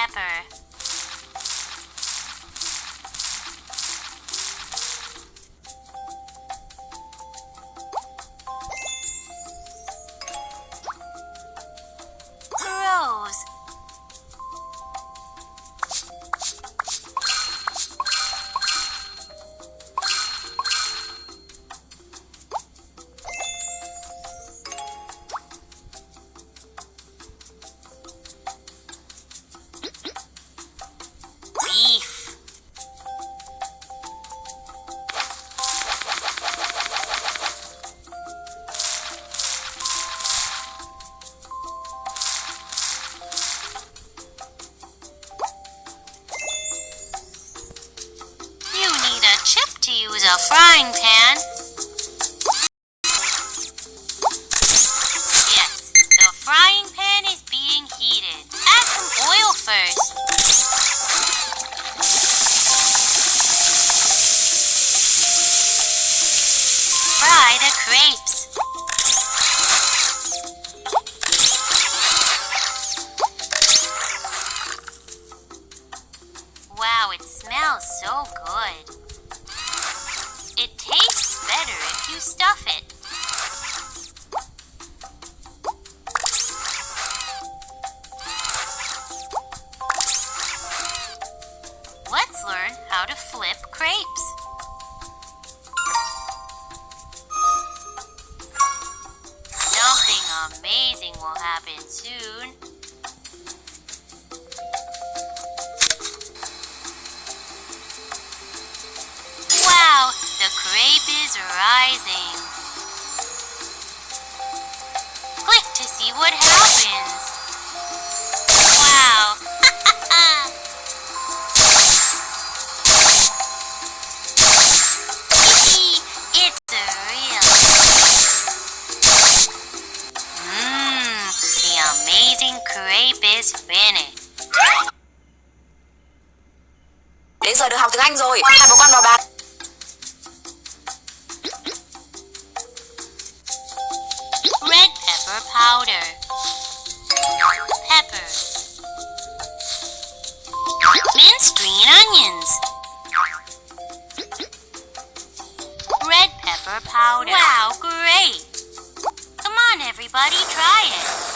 pepper. Rose. Beef. You need a chip to use a frying pan. Yes, the frying pan is being heated. Add some oil first. Fry the crepes. Wow, it smells so good. It tastes better if you stuff it. Let's learn how to flip crepes. Something amazing will happen soon. Wow, the crepe is rising. Click to see what happens. Wow. It's real. The amazing crepe is finished. Đến giờ được học tiếng Anh rồi. Hai bố con vào bàn. Red pepper powder. Pepper. Minced green onions. Red pepper powder. Wow, great! Come on, everybody, try it.